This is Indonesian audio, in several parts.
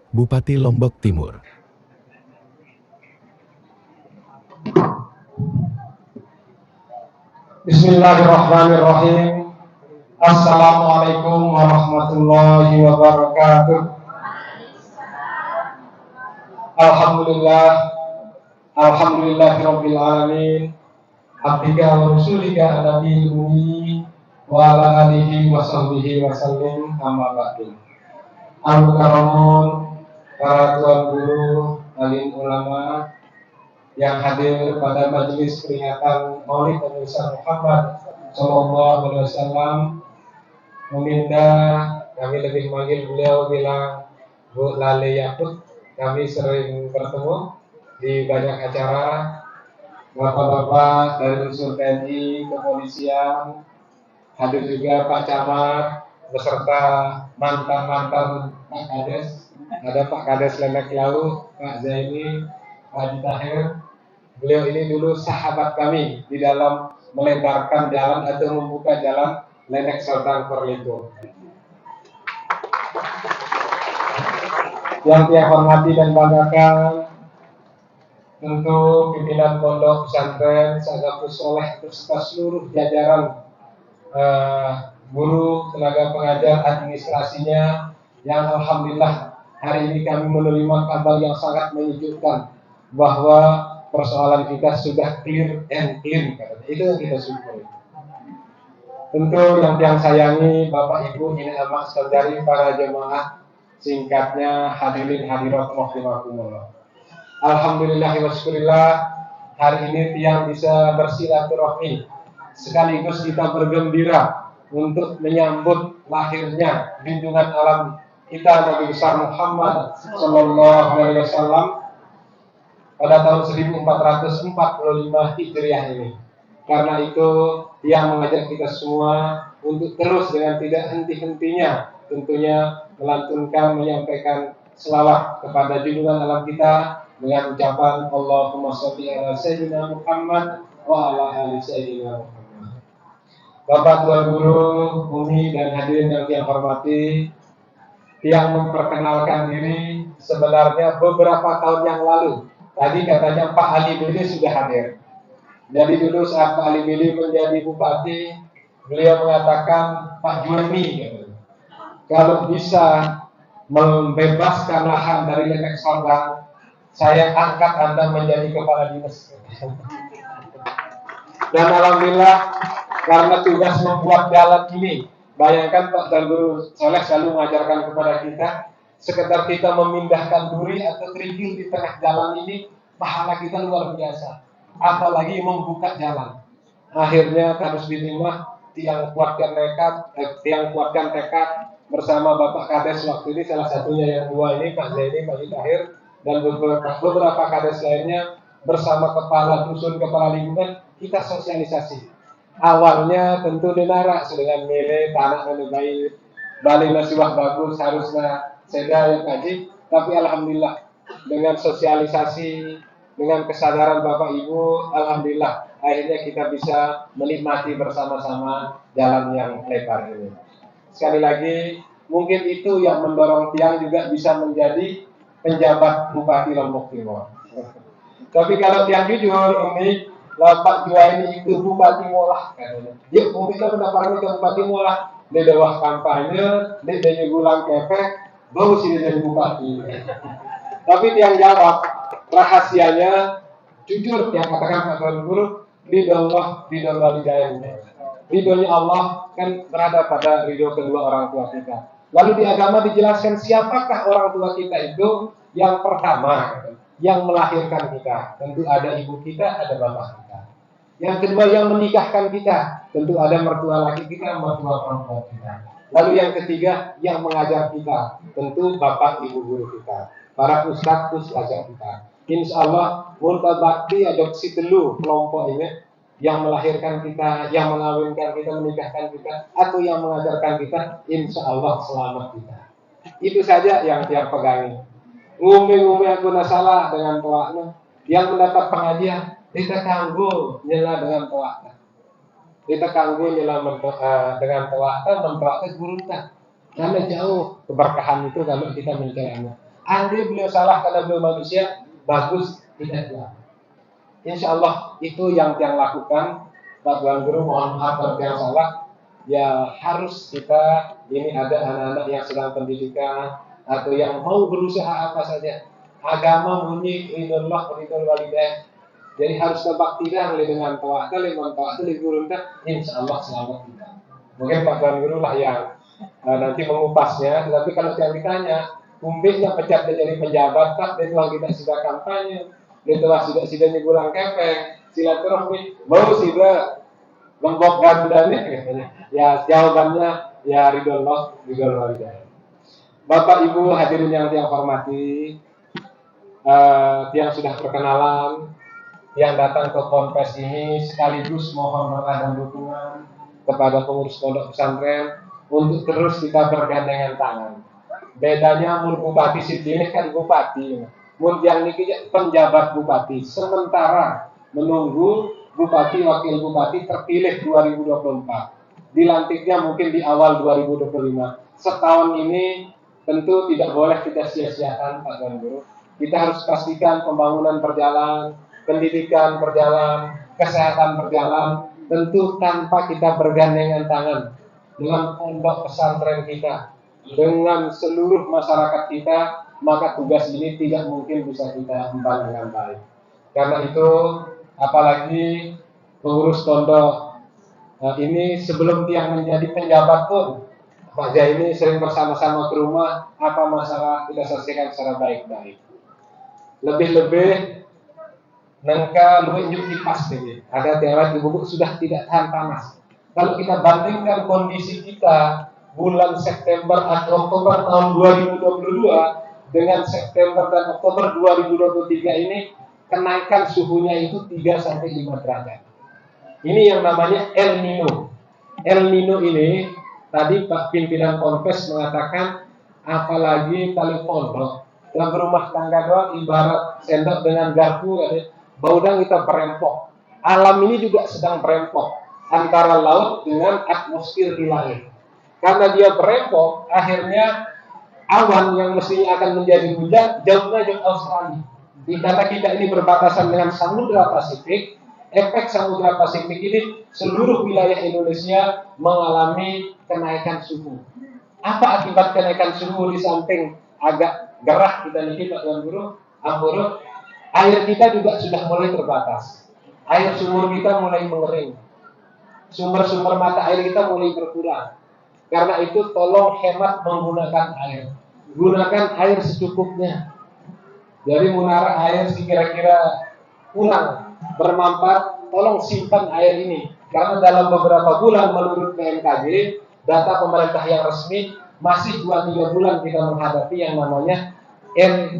Bupati Lombok Timur. Bismillahirrahmanirrahim. Assalamualaikum warahmatullahi wabarakatuh. Alhamdulillah, alhamdulillahirabbil alamin. Abdika wa rasulika nabiyil ummi wa ala alihi wa sahbihi wa sallim, amma ba'du. Al-Mukarramun, para tuan guru, alim ulama yang hadir pada majelis peringatan Maulid Nabi Muhammad Sallallahu Alaihi Wasallam, meminta kami lebih manggil beliau bilang Bu Lale Yakut. Kami sering bertemu di banyak acara. Bapak-bapak dari unsur TNI, kepolisian, hadir juga Pak Camat beserta mantan-mantan Pak Kades. Ada Pak Kades Lenek Lau, Pak Zaini, Pak Tahir. Beliau ini dulu sahabat kami di dalam melebarkan jalan atau membuka jalan Lenek Sultan Perligo. Yang saya hormati dan banggakan, tentu pimpinan pondok pesantren Sagapus Soleh beserta seluruh jajaran guru, tenaga pengajar, administrasinya, yang alhamdulillah hari ini kami menerima kabar yang sangat menyejukkan bahwa persoalan kita sudah clear and clean. Itu yang kita syukuri. Tentu yang sayangi Bapak Ibu, ini amat sekali para jemaah, singkatnya hadirin hadirat rahimakumullah. Alhamdulillah wa syukurillah, hari ini tiang bisa bersilaturahmi sekaligus kita bergembira untuk menyambut lahirnya junjungan alam kita Nabi besar Muhammad Sallallahu Alaihi Wasallam pada tahun 1445 Hijriah ini. Karena itu yang mengajak kita semua untuk terus dengan tidak henti-hentinya tentunya melantunkan, menyampaikan selawat kepada junjungan alam kita dengan ucapan Allahumma sholli ala sayyidina Muhammad wa ala ali sayyidina Muhammad. Bapak Tuan Guru, Umi dan hadirin yang saya hormati, yang memperkenalkan diri sebenarnya beberapa tahun yang lalu. Tadi katanya Pak Ali Bili sudah hadir. Jadi dulu saat Pak Ali Bili menjadi bupati, beliau mengatakan, Pak Juemi, kalau bisa membebaskan lahan dari Lenek Sordang, saya angkat Anda menjadi kepala dinas. Dan alhamdulillah, karena tugas membuat jalan ini, bayangkan Pak Dan Guru Soleh selalu mengajarkan kepada kita, sekedar kita memindahkan duri atau kerikil di tengah jalan ini, pahala kita luar biasa. Apalagi membuka jalan. Akhirnya harus diterima, tiang kuatkan tekad bersama Bapak Kades waktu ini, salah satunya yang dua ini, Pak Zaini, Pak Tahir, dan beberapa kades lainnya bersama kepala dusun, kepala lingkungan, kita sosialisasi. Awalnya tentu denara dengan mele tanah dan baik, balik nasiwah bagus, harusnya seda yang kaji, tapi alhamdulillah dengan sosialisasi, dengan kesadaran Bapak Ibu, alhamdulillah akhirnya kita bisa menikmati bersama-sama jalan yang lebar ini. Sekali lagi, mungkin itu yang mendorong tiang juga bisa menjadi penjabat Bupati Lombok Timur. Tapi kalau tiang jujur, Umi, Pak Juwaini itu Bupati Molah katanya. Ya, Umi kan mendapatkan ke Bupati Molah. Dia dewah kampanye, dia nyugulang kepek, baru sih jadi Bupati. Tapi tiang jawab, rahasianya jujur, yang katakan Pak Tuan Guru, ridho hidayah. Ridhonya Allah kan berada pada ridho kedua orang tua kita. Lalu di agama dijelaskan siapakah orang tua kita itu. Yang pertama, yang melahirkan kita, tentu ada ibu kita, ada bapak kita. Yang kedua, yang menikahkan kita, tentu ada mertua laki kita, mertua perempuan kita. Lalu yang ketiga, yang mengajar kita, tentu bapak ibu guru kita, para ustadz kita. Insya Allah, multa bakti adopsi dulu kelompok ini, yang melahirkan kita, yang mengawinkan kita, menikahkan kita, atau yang mengajarkan kita, insya Allah selamat kita. Itu saja yang tiap pegangi. Ngumbi aku salah dengan tuaknya, yang mendapat pengajian, kita kanggo nyela dengan tuaknya. Kita kanggo nyela dengan tuaknya, mentuaknya guru kita. Karena jauh keberkahan itu kalau kita mencelanya. Andai beliau salah karena beliau manusia, bagus, tidak dia. Insya Allah itu yang lakukan. Pak Tuan Guru, mohon maaf kalau yang salah. Ya harus kita, ini ada anak-anak yang sedang pendidikan atau yang mau berusaha apa saja. Agama bunyi ridullah ridul walidain. Jadi harus berbaktilah dengan tawakal, guru kita, insya Allah selamat kita. Mungkin Pak Tuan Guru lah yang nanti mengupasnya. Tetapi kalau yang ditanya, umbiknya pecat dia jadi pejabat, tak dia telah kita sudah kampanye, dia telah sudah nyegulang kepeng, silaturahmi, mau sudah lembok gandanya, ya jawabannya ya ridullah ridul walidain. Bapak Ibu hadirin yang hormati, yang sudah perkenalan, yang datang ke konfes ini sekaligus mohon doa dan dukungan kepada pengurus pondok pesantren untuk terus kita bergandengan tangan. Bedanya mun bupati Sidilih kan bupati, mun yang niki penjabat bupati, sementara menunggu bupati wakil bupati terpilih 2024. Dilantiknya mungkin di awal 2025. Setahun ini tentu tidak boleh kita sia-siakan Pak Tuan Guru. Kita harus pastikan pembangunan berjalan, pendidikan berjalan, kesehatan berjalan, tentu tanpa kita bergandengan tangan dengan pondok pesantren kita, dengan seluruh masyarakat kita, maka tugas ini tidak mungkin bisa kita emban dengan baik. Karena itu, apalagi pengurus pondok ini sebelum dia menjadi penjabat pun, Pak Jai ini sering bersama-sama ke rumah, apa masalah kita selesaikan secara baik-baik. Lebih-lebih nengka lu injuk kipas nih. Ada daerah di Bubuk sudah tidak tahan panas. Kalau kita bandingkan kondisi kita bulan September atau Oktober tahun 2022 dengan September dan Oktober 2023 ini, kenaikan suhunya itu 3 sampai 5 derajat. Ini yang namanya El Nino. El Nino ini tadi Pak pimpinan Konfes mengatakan, apalagi tali pondok yang berumah tangga doang ibarat sendok dengan garpu, baudang kita berempok. Alam ini juga sedang berempok antara laut dengan atmosfer di langit. Karena dia berempok, akhirnya awan yang mestinya akan menjadi hujan jauhnya jauh Australia. Karena kita ini berbatasan dengan Samudra Pasifik, efek Samudra Pasifik ini seluruh wilayah Indonesia mengalami kenaikan suhu. Apa akibat kenaikan suhu di samping agak gerah kita nih Pak Tuan Guru, Ampuru, air kita juga sudah mulai terbatas. Air sumur kita mulai mengering. Sumber-sumber mata air kita mulai berkurang. Karena itu tolong hemat menggunakan air. Gunakan air secukupnya. Jadi menara air kira-kira kurang bermanfaat, tolong simpan air ini. Karena dalam beberapa bulan menurut BMKG, data pemerintah yang resmi, masih 2-3 bulan kita menghadapi yang namanya El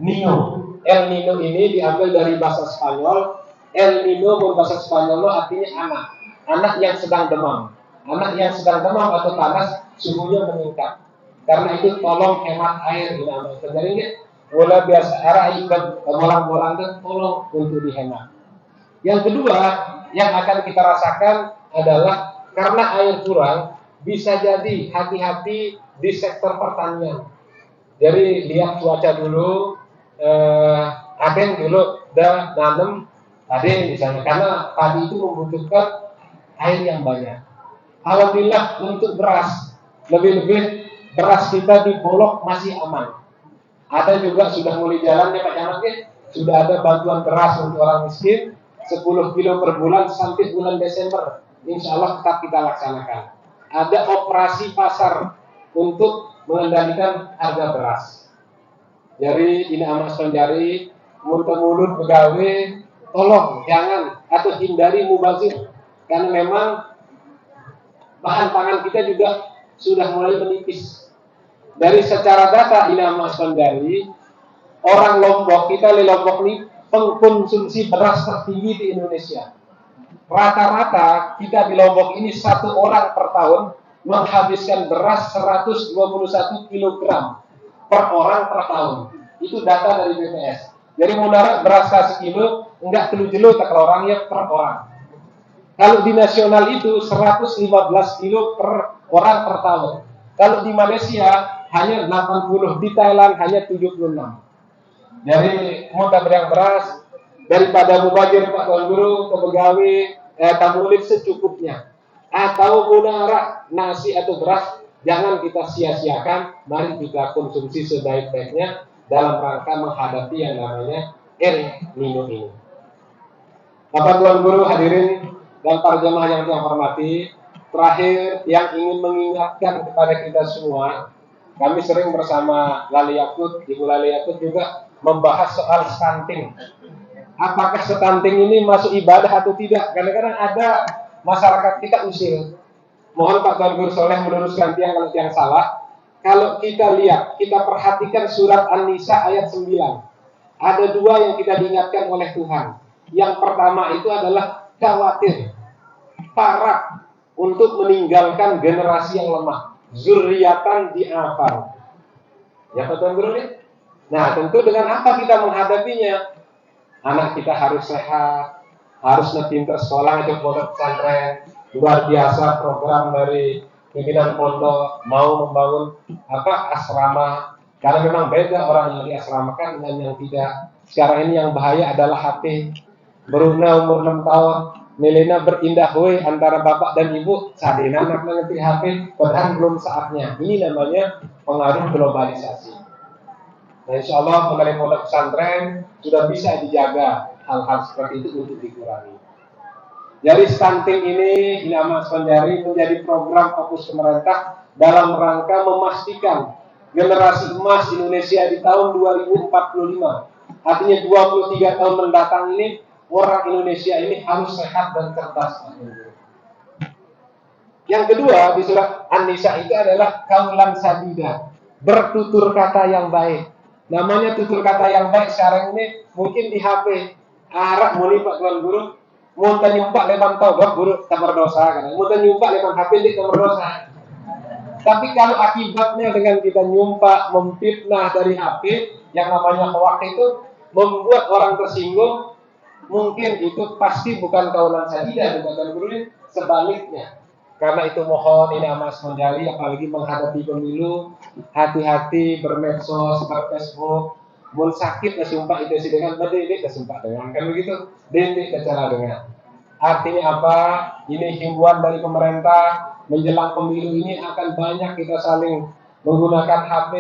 Nino. El Nino ini diambil dari bahasa Spanyol. El Nino berbahasa Spanyol artinya anak. Anak yang sedang demam. Anak yang sedang demam atau panas, suhunya meningkat. Karena itu tolong hemat air. Jadi mulai biasa arah ikut bolang-bolang itu tolong untuk dihemat. Yang kedua yang akan kita rasakan adalah karena air kurang, bisa jadi hati-hati di sektor pertanian. Jadi lihat cuaca dulu, aden dulu udah nanam padi misalnya, karena padi itu membutuhkan air yang banyak. Alhamdulillah untuk beras, lebih-lebih beras kita di Bulog masih aman. Ada juga sudah mulai jalan ya Pak Camat, sudah ada bantuan beras untuk orang miskin 10 kilo per bulan sampai bulan Desember. Insya Allah tetap kita laksanakan. Ada operasi pasar untuk mengendalikan harga beras. Jadi ini amat penjari mulut pegawai, tolong jangan atau hindari mubazir, karena memang bahan pangan kita juga sudah mulai menipis. Dari secara data ini amat penjari, orang Lombok kita di Lombok ini pengkonsumsi beras tertinggi di Indonesia. Rata-rata kita di Lombok ini 1 orang per tahun menghabiskan beras 121 kg per orang per tahun. Itu data dari BPS. Jadi modal beras kasih kilo enggak telu-jelo tak orang ya per orang. Kalau di nasional itu 115 kilo per orang per tahun. Kalau di Malaysia hanya 80, di Thailand hanya 76. Jadi mau yang beras daripada mubazir Pak Tuan Guru ke pegawai tamulit secukupnya. Atau munara nasi atau beras jangan kita sia-siakan, mari kita konsumsi sebaik-baiknya dalam rangka menghadapi yang namanya El Nino ini. Bapak Tuan Guru, hadirin dan para jemaah yang saya hormati, terakhir yang ingin mengingatkan kepada kita semua, kami sering bersama Lali Yakut, Ibu Lali Yakut juga membahas soal stunting. Apakah stunting ini masuk ibadah atau tidak? Kadang-kadang ada masyarakat kita usil. Mohon Pak Tuan Guru Soleh meluruskan tiang kalau tiang salah. Kalau kita lihat, kita perhatikan surat An-Nisa ayat 9. Ada dua yang kita diingatkan oleh Tuhan. Yang pertama itu adalah khawatir, parah untuk meninggalkan generasi yang lemah, zuriatan di'afar. Ya Pak Tuan Guru nih. Nah tentu dengan apa kita menghadapinya? Anak kita harus sehat, harus pintar sekolah atau pondok pesantren. Luar biasa program dari pimpinan pondok mau membangun asrama. Karena memang beda orang yang diasramakan dengan yang tidak. Sekarang ini yang bahaya adalah HP. Beruna umur 6 tahun, milena berindah antara bapak dan ibu, sadina anak mengerti HP, padahal belum saatnya. Ini namanya pengaruh globalisasi. Nah insya Allah mengenai pondok pesantren sudah bisa dijaga hal-hal seperti itu untuk dikurangi. Jadi stunting ini Mas Penjari menjadi program fokus pemerintah dalam rangka memastikan generasi emas Indonesia di tahun 2045. Artinya 23 tahun mendatang ini orang Indonesia ini harus sehat dan cerdas. Yang kedua di surat An-Nisa itu adalah kaulan sadida, bertutur kata yang baik. Namanya tutur kata yang baik sekarang ini mungkin di HP. Arab muli Pak Tuan Guru, mau nyumpak leban taubat guru tak berdosa kan. Mau nyumpak leban HP dia tak berdosa. Tapi kalau akibatnya dengan kita nyumpak, memfitnah dari HP, yang namanya hoax itu membuat orang tersinggung, mungkin itu pasti bukan kaulan sadida, bukan guru, sebaliknya. Karena itu mohon ini Mas Menjali, apalagi menghadapi pemilu, hati-hati bermedsos, berfacebook, mun sakit kesumpah itu sih dengan berdiri kesumpah dengan kan begitu, dendek kecara dengan. Artinya apa? Ini himbauan dari pemerintah menjelang pemilu ini akan banyak kita saling menggunakan HP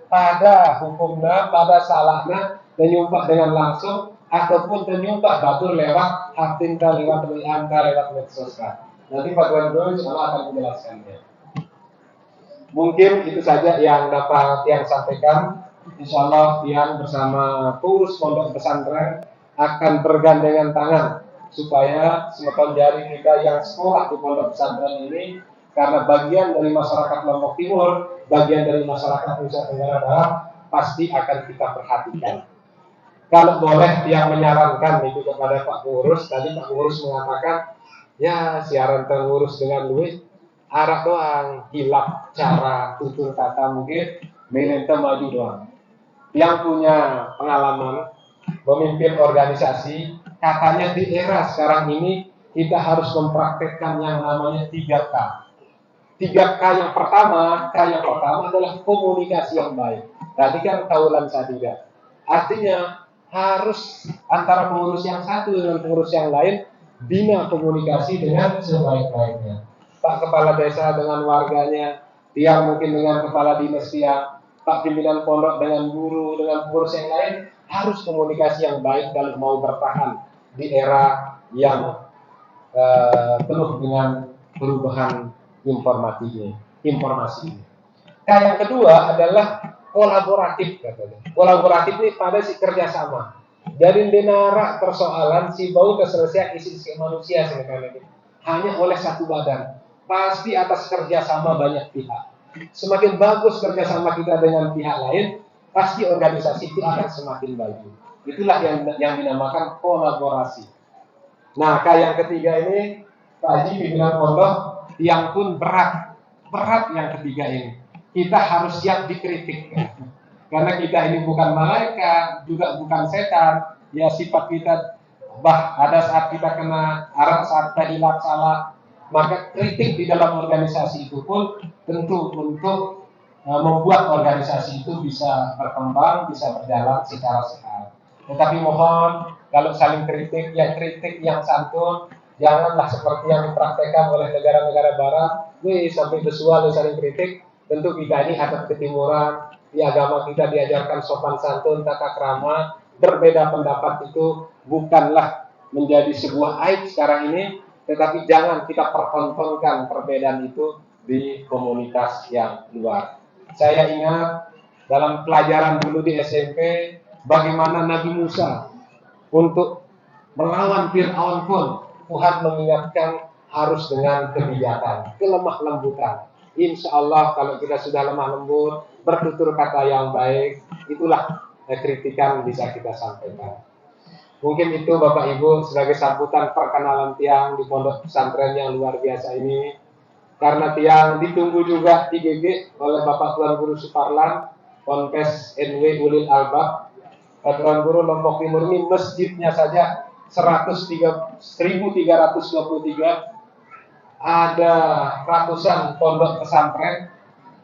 pada hukumnya, pada salahnya, menyumpah dengan langsung ataupun menyumpah batur lewat HP, lewat WA, lewat medsos. Nanti Pak Tuan Guru insya akan menjelaskannya. Mungkin itu saja yang dapat yang sampaikan. Insya Allah yang bersama pengurus pondok pesantren akan bergandengan tangan supaya semeton jari kita yang sekolah di pondok pesantren ini, karena bagian dari masyarakat Lombok Timur, bagian dari masyarakat Nusa Tenggara Barat, pasti akan kita perhatikan. Kalau boleh yang menyarankan itu kepada Pak Pengurus, tadi Pak Pengurus mengatakan, ya siaran terurus dengan duit arah doang, hilap cara tutur kata mungkin milente maju doang. Yang punya pengalaman memimpin organisasi, katanya di era sekarang ini kita harus mempraktekkan yang namanya 3K. 3K yang pertama adalah komunikasi yang baik. Tadi kan kaulan sadida. Artinya harus antara pengurus yang satu dengan pengurus yang lain bina komunikasi dengan sebaik-baiknya. Pak Kepala Desa dengan warganya, dia mungkin dengan Kepala Dinas dia, Pak Pimpinan Pondok dengan guru, dengan pengurus yang lain, harus komunikasi yang baik kalau mau bertahan di era yang penuh dengan perubahan informasi. Nah, yang kedua adalah kolaboratif katanya. Kolaboratif ini pada si kerjasama. Dari denara persoalan si bau keselesaian isi manusia sebenarnya hanya oleh satu badan. Pasti atas kerjasama banyak pihak. Semakin bagus kerjasama kita dengan pihak lain, pasti organisasi itu akan semakin bagus. Itulah yang dinamakan kolaborasi. Nah, yang ketiga ini Pak Haji pimpinan pondok yang pun berat yang ketiga ini. Kita harus siap dikritik. Karena kita ini bukan malaikat, juga bukan setan. Ya sifat kita, ada saat kita kena arah, saat kita hilap salah. Maka kritik di dalam organisasi itu pun tentu untuk membuat organisasi itu bisa berkembang, bisa berjalan secara sehat. Tetapi mohon kalau saling kritik, ya kritik yang santun, janganlah seperti yang dipraktekkan oleh negara-negara barat, sampai bersuara saling kritik. Tentu kita ini adat ketimuran, di agama kita diajarkan sopan santun, tata krama, berbeda pendapat itu bukanlah menjadi sebuah aib sekarang ini, tetapi jangan kita pertontonkan perbedaan itu di komunitas yang luar. Saya ingat dalam pelajaran dulu di SMP, bagaimana Nabi Musa untuk melawan Fir'aun pun Tuhan mengingatkan harus dengan kebijakan, kelemah lembutan. Insya Allah kalau kita sudah lemah lembut, bertutur kata yang baik, itulah kritikan bisa kita sampaikan. Mungkin itu Bapak Ibu sebagai sambutan perkenalan Tiang di pondok pesantren yang luar biasa ini. Karena Tiang ditunggu juga IGG oleh Bapak Tuan Guru Suparlan, Ponpes NW Ulil Albab. Tuan Guru Lombok Timur ini masjidnya saja 1323, ada ratusan pondok pesantren.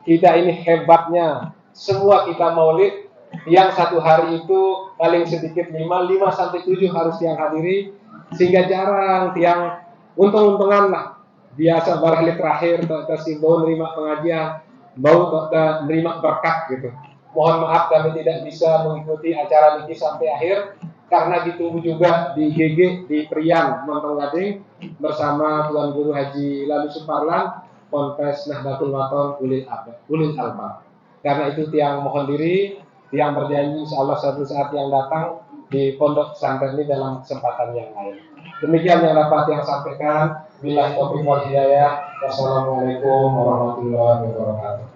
Kita ini hebatnya, semua kita maulid, yang satu hari itu paling sedikit 5 sampai 7 harus yang hadiri, sehingga jarang Tiang untung-untungan lah. Biasa barangkali terakhir si bau nerima pengajian, bau nerima berkat gitu. Mohon maaf kami tidak bisa mengikuti acara ini sampai akhir karena ditunggu juga di GG di Prian Montong Gading bersama Tuan Guru Haji Lalu Suparlan, Ponpes Nahdlatul Wathon Ulil Albab. Karena itu Tiang mohon diri, Tiang berjanji insyaallah suatu saat yang datang di pondok pesantren ini dalam kesempatan yang lain. Demikian yang dapat Tiang sampaikan. Billahi taufiq wal hidayah. Wassalamualaikum warahmatullahi wabarakatuh.